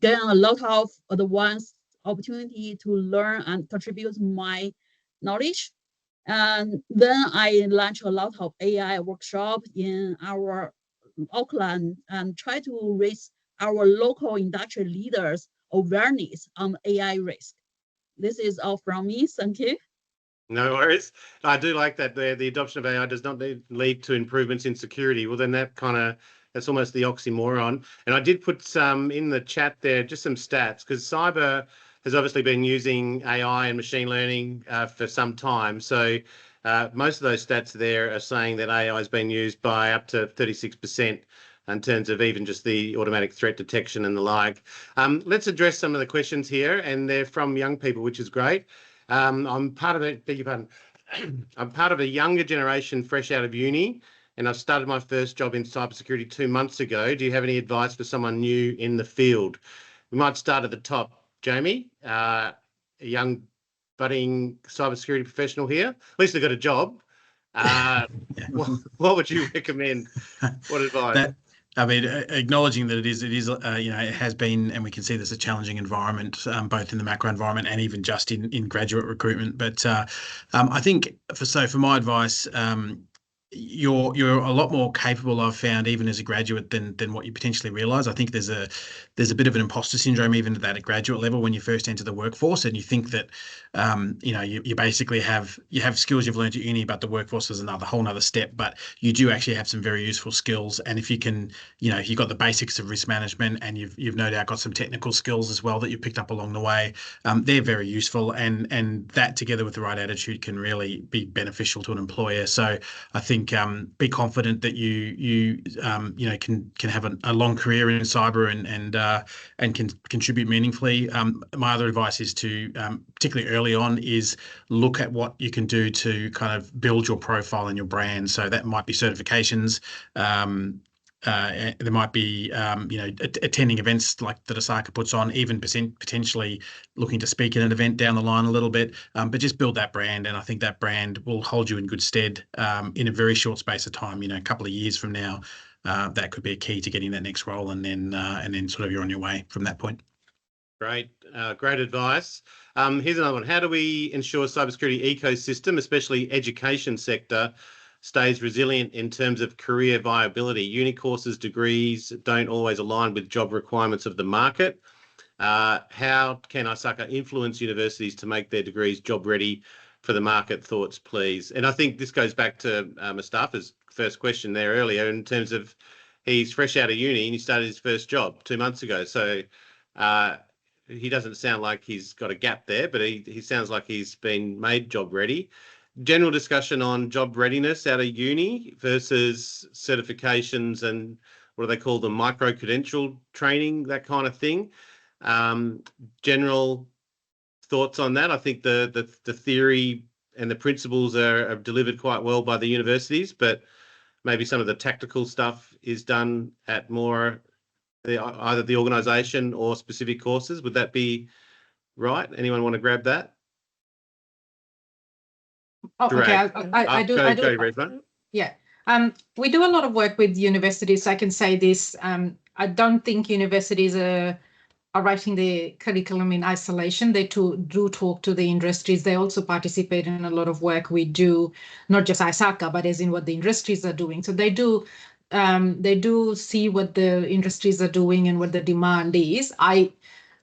gained a lot of advanced opportunity to learn and contribute my knowledge. And then I launched a lot of AI workshops in our Auckland and try to raise our local industry leaders awareness on AI risk. This is all from me. Thank you. No worries. I do like that the adoption of AI does not lead to improvements in security. Well, then that's almost the oxymoron. And I did put some in the chat there, just some stats, because cyber has obviously been using AI and machine learning for some time. So most of those stats there are saying that AI has been used by up to 36% in terms of even just the automatic threat detection and the like. Let's address some of the questions here, and they're from young people, which is great. I'm part of it, beg your pardon. I'm part of a younger generation fresh out of uni, and I've started my first job in cybersecurity 2 months ago. Do you have any advice for someone new in the field? We might start at the top. Jamie, a young budding cybersecurity professional here. At least they've got a job. What would you recommend? What advice? I mean, acknowledging that it is, it has been, and we can see there's a challenging environment, both in the macro environment and even just in graduate recruitment. But I think for my advice, you're a lot more capable, I've found, even as a graduate than what you potentially realise. I think there's a bit of an imposter syndrome even at that graduate level when you first enter the workforce, and you think that you basically have skills you've learned at uni, but the workforce is a whole nother step. But you do actually have some very useful skills, and if you can, if you've got the basics of risk management and you've no doubt got some technical skills as well that you've picked up along the way, they're very useful, and that together with the right attitude can really be beneficial to an employer. So I think be confident that you can have a long career in cyber and can contribute meaningfully. My other advice is to particularly early on is look at what you can do to kind of build your profile and your brand. So that might be certifications. There might be attending events like that ISACA puts on, even potentially looking to speak at an event down the line a little bit, but just build that brand, and I think that brand will hold you in good stead in a very short space of time. A couple of years from now, that could be a key to getting that next role, and then sort of you're on your way from that point. Great advice. Here's another one. How do we ensure cybersecurity ecosystem, especially education sector, stays resilient in terms of career viability? Uni courses, degrees don't always align with job requirements of the market. How can ISACA influence universities to make their degrees job ready for the market? Thoughts, please. And I think this goes back to Mustafa's first question there earlier, in terms of he's fresh out of uni and he started his first job 2 months ago. So he doesn't sound like he's got a gap there, but he sounds like he's been made job ready. General discussion on job readiness out of uni versus certifications and what do they call them, micro-credential training, that kind of thing. General thoughts on that. I think the theory and the principles are delivered quite well by the universities, but maybe some of the tactical stuff is done at more either the organisation or specific courses. Would that be right? Anyone want to grab that? Oh, okay. I do. Go, Resma. Yeah. We do a lot of work with universities. I can say this. I don't think universities are writing the curriculum in isolation. They do talk to the industries. They also participate in a lot of work we do, not just ISACA, but as in what the industries are doing. So they do see what the industries are doing and what the demand is.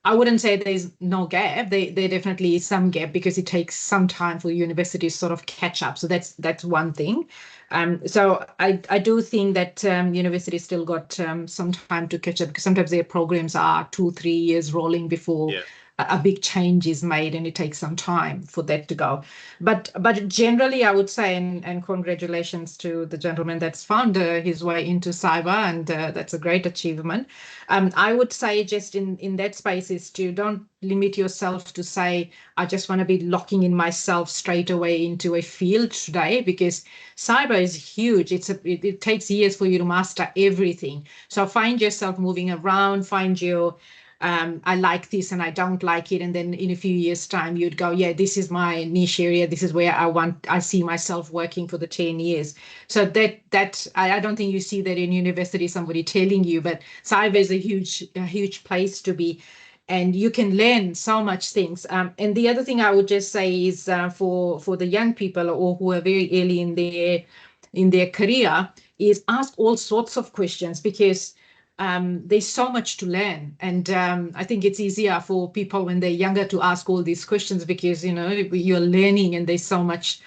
I wouldn't say there's no gap. There definitely is some gap because it takes some time for universities sort of catch up. So that's one thing. So I do think that universities still got some time to catch up, because sometimes their programs are 2-3 years rolling before a big change is made, and it takes some time for that to go. But generally, I would say, and congratulations to the gentleman that's found his way into cyber, and that's a great achievement. I would say just in that space is to don't limit yourself to say, I just want to be locking in myself straight away into a field today, because cyber is huge. It takes years for you to master everything. So find yourself moving around, find your I like this and I don't like it. And then in a few years' time, you'd go, yeah, this is my niche area. This is where I see myself working for the 10 years. So that I don't think you see that in university, somebody telling you, but cyber is a huge place to be. And you can learn so much things. And the other thing I would just say is for the young people or who are very early in their career is ask all sorts of questions, because there's so much to learn. And I think it's easier for people when they're younger to ask all these questions, because, you're learning and there's so much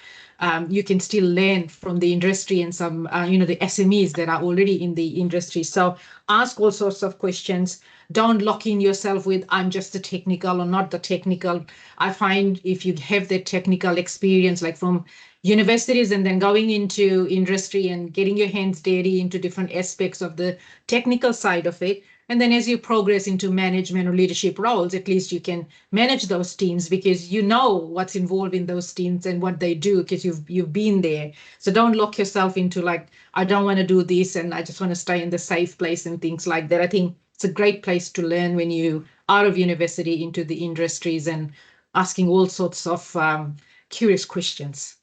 you can still learn from the industry and some, the SMEs that are already in the industry. So ask all sorts of questions. Don't lock in yourself with, I'm just the technical or not the technical. I find if you have the technical experience, like from universities and then going into industry and getting your hands dirty into different aspects of the technical side of it, and then as you progress into management or leadership roles, at least you can manage those teams, because you know what's involved in those teams and what they do, because you've been there. So don't lock yourself into like, I don't want to do this and I just want to stay in the safe place and things like that. I think it's a great place to learn when you out of university into the industries and asking all sorts of curious questions.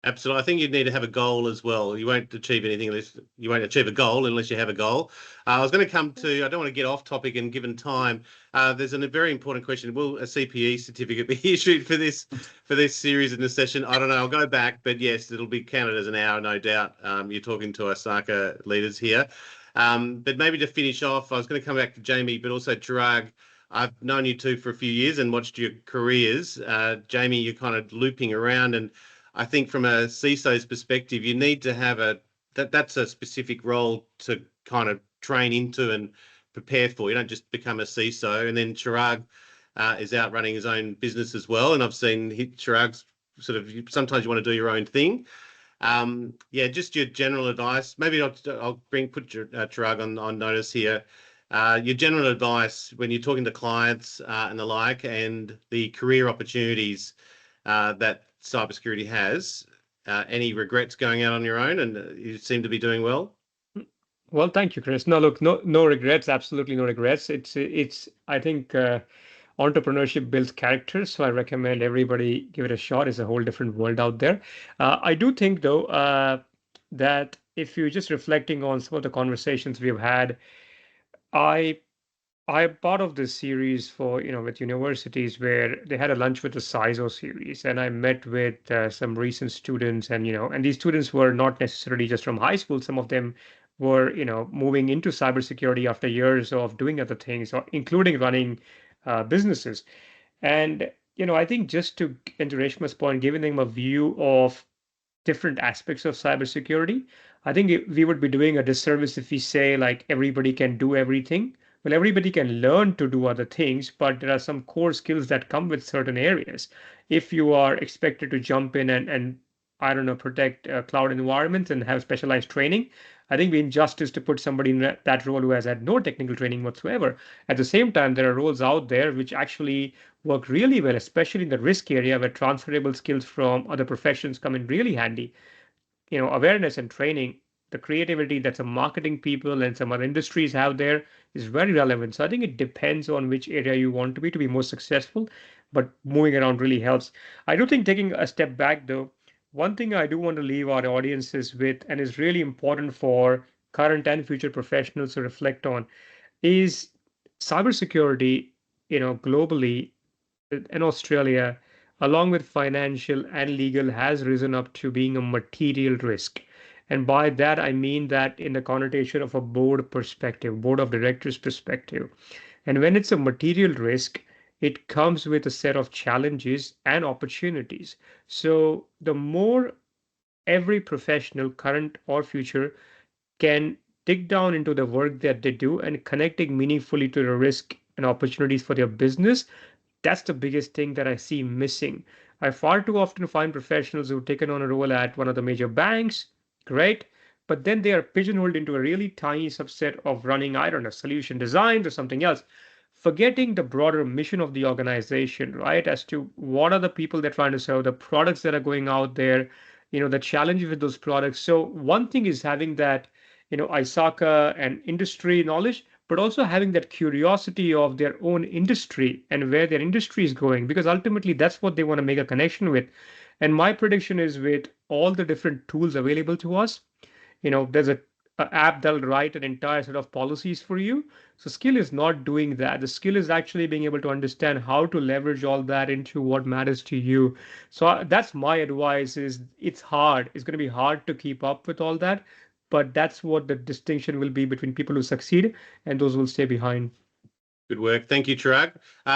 Absolutely. I think you need to have a goal as well. You won't achieve anything unless you won't achieve a goal unless you have a goal. I was going to come to, I don't want to get off topic and given time. There's a very important question. Will a CPE certificate be issued for this series in this session? I don't know. I'll go back, but yes, it'll be counted as an hour, no doubt. You're talking to ISACA leaders here. But maybe to finish off, I was going to come back to Jamie, but also Chirag. I've known you two for a few years and watched your careers. Jamie, you're kind of looping around, and I think from a CISO's perspective, you need to have that's a specific role to kind of train into and prepare for. You don't just become a CISO. And then Chirag is out running his own business as well. And I've seen Chirag's sort of, sometimes you want to do your own thing. Just your general advice. Maybe I'll put Chirag on notice here. Your general advice when you're talking to clients and the like, and the career opportunities that cybersecurity has. Any regrets going out on your own, and you seem to be doing well? Well, thank you, Chris. No, look, no regrets. Absolutely no regrets. It's. I think entrepreneurship builds character, so I recommend everybody give it a shot. It's a whole different world out there. I do think though that if you're just reflecting on some of the conversations we've had, I'm part of this series for, with universities where they had a lunch with the CISO series, and I met with some recent students, and, and these students were not necessarily just from high school. Some of them were, moving into cybersecurity after years of doing other things, or including running businesses. And, I think just to Reshma's point, giving them a view of different aspects of cybersecurity, I think we would be doing a disservice if we say like everybody can do everything. Well, everybody can learn to do other things, but there are some core skills that come with certain areas. If you are expected to jump in and I don't know, protect cloud environments and have specialized training, I think we injustice to put somebody in that role who has had no technical training whatsoever. At the same time, there are roles out there which actually work really well, especially in the risk area where transferable skills from other professions come in really handy. Awareness and training, the creativity that some marketing people and some other industries have there is very relevant. So I think it depends on which area you want to be more successful, but moving around really helps. I do think taking a step back though, one thing I do want to leave our audiences with, and is really important for current and future professionals to reflect on, is cybersecurity, globally in Australia, along with financial and legal, has risen up to being a material risk. And by that, I mean that in the connotation of a board of directors perspective. And when it's a material risk, it comes with a set of challenges and opportunities. So the more every professional, current or future, can dig down into the work that they do and connecting meaningfully to the risk and opportunities for their business, that's the biggest thing that I see missing. I far too often find professionals who've taken on a role at one of the major banks, great, but then they are pigeonholed into a really tiny subset of running, I don't know, solution designs or something else, forgetting the broader mission of the organization, right? As to what are the people they're trying to serve, the products that are going out there, the challenges with those products. So one thing is having that, ISACA and industry knowledge, but also having that curiosity of their own industry and where their industry is going, because ultimately that's what they want to make a connection with. And my prediction is with all the different tools available to us, there's a app that'll write an entire set of policies for you. So skill is not doing that. The skill is actually being able to understand how to leverage all that into what matters to you. So that's my advice is it's hard. It's going to be hard to keep up with all that, but that's what the distinction will be between people who succeed and those who will stay behind. Good work. Thank you, Chirag.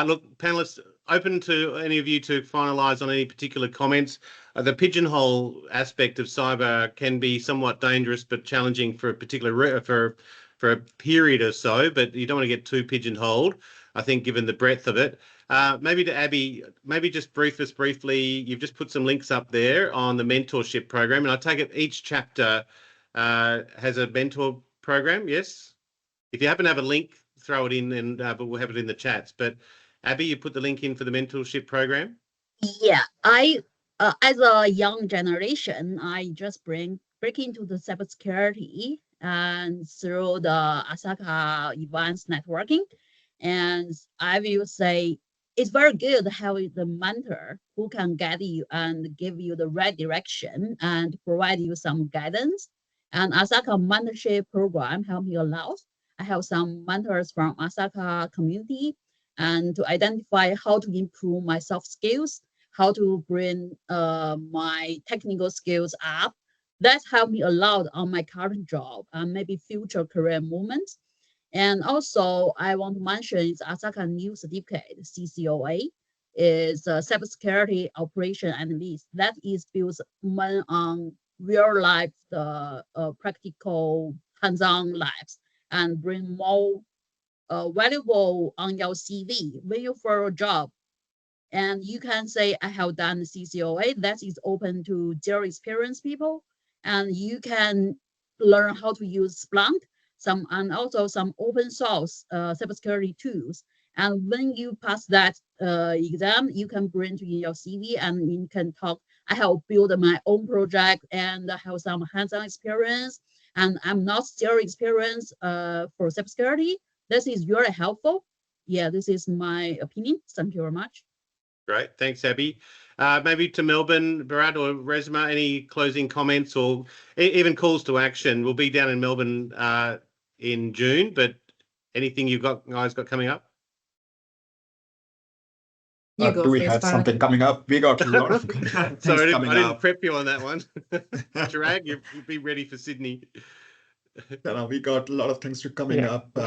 Look, panelists, open to any of you to finalise on any particular comments. The pigeonhole aspect of cyber can be somewhat dangerous but challenging for a particular for a period or so, but you don't want to get too pigeonholed, I think, given the breadth of it. Maybe to Abby, maybe just brief us briefly. You've just put some links up there on the mentorship program, and I take it each chapter has a mentor program, yes? If you happen to have a link, throw it in, and but we'll have it in the chats. But Abby, you put the link in for the mentorship program? Yeah, I as a young generation, I just break into the cybersecurity and through the ISACA events networking. And I will say it's very good having the mentor who can guide you and give you the right direction and provide you some guidance. And ISACA mentorship program helped me a lot. I have some mentors from ISACA community and to identify how to improve my soft skills, how to bring my technical skills up. That helped me a lot on my current job and maybe future career movements. And also, I want to mention is ISACA new certificate, CCOA, is a cybersecurity operation analyst. That is built on real life, the practical hands-on lives and bring more valuable on your CV when you for a job. And you can say, I have done the CCOA, that is open to zero experience people. And you can learn how to use Splunk, and also some open source cybersecurity tools. And when you pass that exam, you can bring to your CV and you can talk, I have built my own project and I have some hands-on experience and I'm not zero experience for cybersecurity. This is really helpful. Yeah, this is my opinion. Thank you very much. Great. Thanks, Abby. Maybe to Melbourne, Bharat or Resma, any closing comments or even calls to action? We'll be down in Melbourne in June, but anything you guys got coming up? Do we have something coming up? We got a lot of things Sorry, coming I didn't up. prep you on that one. Chirag, you'll be ready for Sydney. We got a lot of things coming up.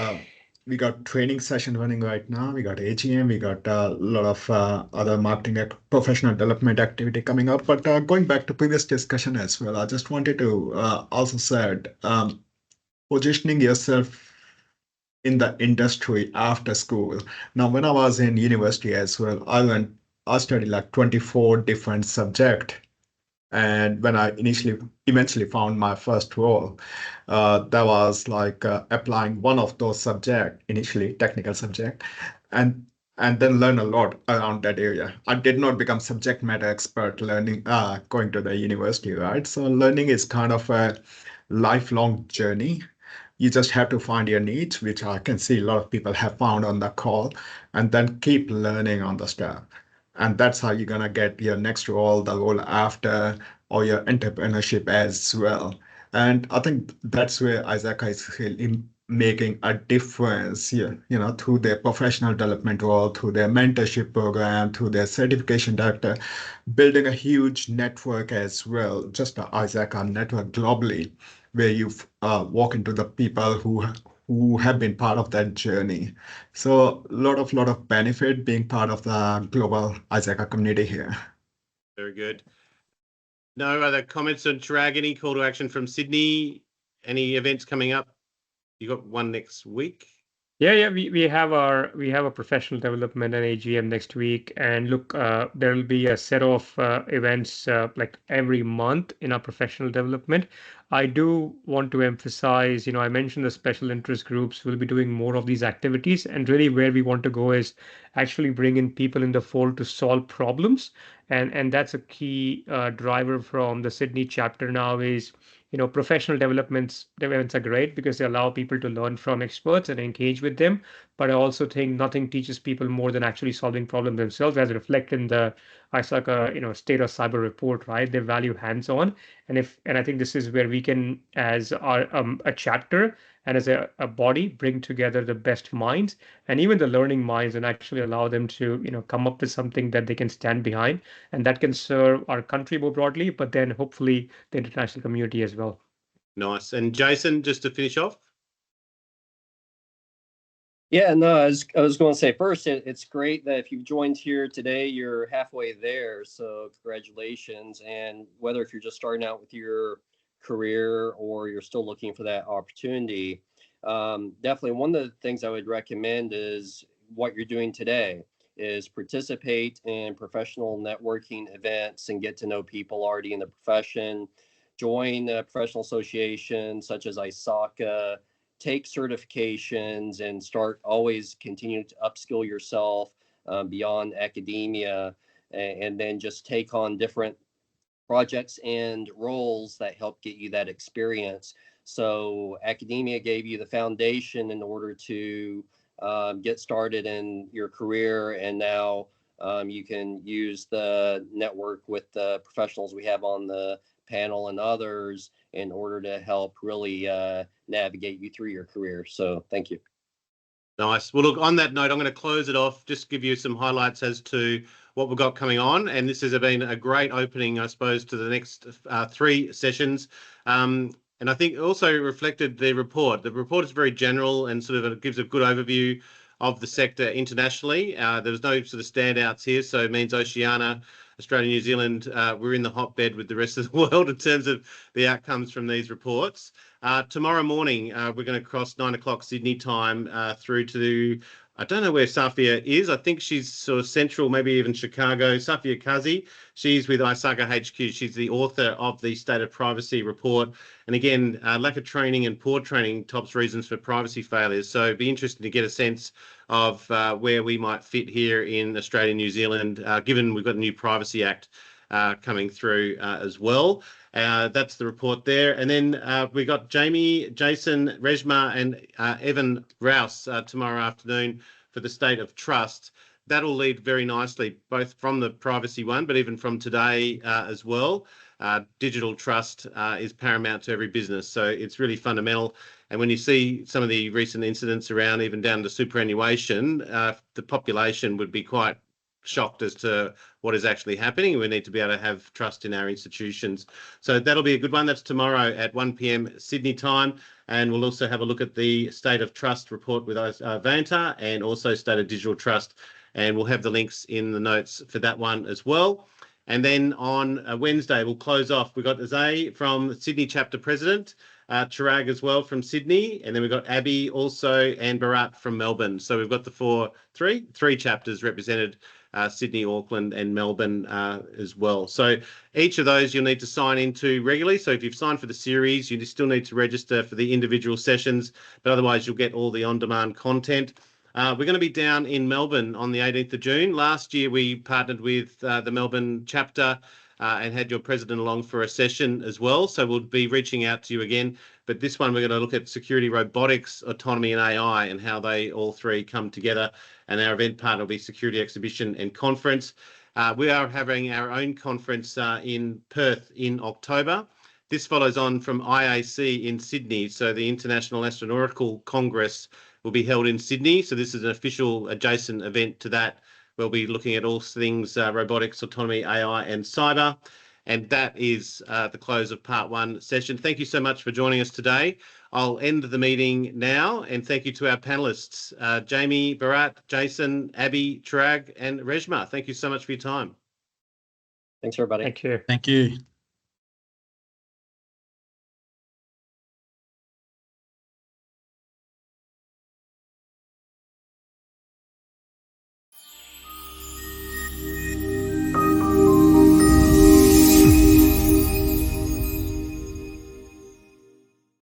We got training session running right now. We got AGM. We got a lot of other marketing professional development activity coming up. But going back to previous discussion as well, I just wanted to also said positioning yourself in the industry after school. Now, when I was in university as well, I studied like 24 different subjects. And when I eventually found my first role, that was like applying one of those subjects, initially technical subject, and then learn a lot around that area. I did not become subject matter expert learning, going to the university, right? So learning is kind of a lifelong journey. You just have to find your niche, which I can see a lot of people have found on the call, and then keep learning on the stuff. And that's how you're going to get your next role, the role after, or your entrepreneurship as well. And I think that's where ISACA is really making a difference here, through their professional development role, through their mentorship program, through their certification director, building a huge network as well, just the ISACA network globally, where you walk into the people who have been part of that journey. So a lot of benefit being part of the global ISACA community here. Very good. No other comments on Chirag? Any call to action from Sydney? Any events coming up? You got one next week? Yeah. We have a professional development and AGM next week, and look, there will be a set of events like every month in our professional development. I do want to emphasize, I mentioned the special interest groups will be doing more of these activities, and really where we want to go is actually bring in people in the fold to solve problems. And that's a key driver from the Sydney chapter now is, professional developments are great because they allow people to learn from experts and engage with them. But I also think nothing teaches people more than actually solving problems themselves, as reflected in the ISACA, State of Cyber report, right? They value hands-on. And I think this is where we can, as a chapter and as a body, bring together the best minds and even the learning minds and actually allow them to, come up with something that they can stand behind and that can serve our country more broadly, but then hopefully the international community as well. Nice. And Jason, just to finish off. Yeah, no, I was going to say first, it's great that if you've joined here today, you're halfway there. So congratulations. And whether if you're just starting out with your career or you're still looking for that opportunity, definitely one of the things I would recommend is what you're doing today is participate in professional networking events and get to know people already in the profession. Join a professional association such as ISACA, take certifications and start always continuing to upskill yourself beyond academia, and then just take on different projects and roles that help get you that experience. So academia gave you the foundation in order to get started in your career, and now you can use the network with the professionals we have on the panel and others in order to help really navigate you through your career. So thank you. Nice. Well, look, on that note, I'm going to close it off, just give you some highlights as to what we've got coming on. And this has been a great opening, I suppose, to the next 3 sessions. And I think also reflected the report. The report is very general and sort of gives a good overview of the sector internationally. There was no sort of standouts here, so it means Oceania, Australia, New Zealand, we're in the hotbed with the rest of the world in terms of the outcomes from these reports. Tomorrow morning, we're going to cross 9 o'clock Sydney time through to, I don't know where Safia is. I think she's sort of central, maybe even Chicago. Safia Kazi, she's with ISACA HQ. She's the author of the State of Privacy report. And again, lack of training and poor training tops reasons for privacy failures. So it'd be interesting to get a sense of where we might fit here in Australia and New Zealand, given we've got a new Privacy Act coming through as well. That's the report there. And then we got Jamie, Jason, Reshma and Evan Rouse tomorrow afternoon for the State of Trust. That'll lead very nicely, both from the privacy one, but even from today as well. Digital trust is paramount to every business. So it's really fundamental. And when you see some of the recent incidents around, even down to superannuation, the population would be quite shocked as to what is actually happening. We need to be able to have trust in our institutions. So that'll be a good one. That's tomorrow at 1 p.m. Sydney time. And we'll also have a look at the State of Trust report with Vanta and also State of Digital Trust. And we'll have the links in the notes for that one as well. And then on Wednesday, we'll close off. We've got Zhang from Sydney chapter president, Chirag as well from Sydney, and then we've got Abby also and Bharat from Melbourne. So we've got the three chapters represented, Sydney, Auckland and Melbourne as well. So each of those you'll need to sign into regularly. So if you've signed for the series, you still need to register for the individual sessions, but otherwise you'll get all the on-demand content. We're going to be down in Melbourne on the 18th of June. Last year, we partnered with the Melbourne chapter and had your president along for a session as well. So we'll be reaching out to you again. But this one, we're going to look at security, robotics, autonomy and AI and how they all three come together. And our event partner will be Security Exhibition and Conference. We are having our own conference in Perth in October. This follows on from IAC in Sydney. So the International Astronautical Congress will be held in Sydney. So this is an official adjacent event to that. We'll be looking at all things robotics, autonomy, AI and cyber. And that is the close of part 1 session. Thank you so much for joining us today. I'll end the meeting now and thank you to our panelists, Jamie, Bharat, Jason, Abby, Chirag and Reshma. Thank you so much for your time. Thanks, everybody. Thank you. Thank you.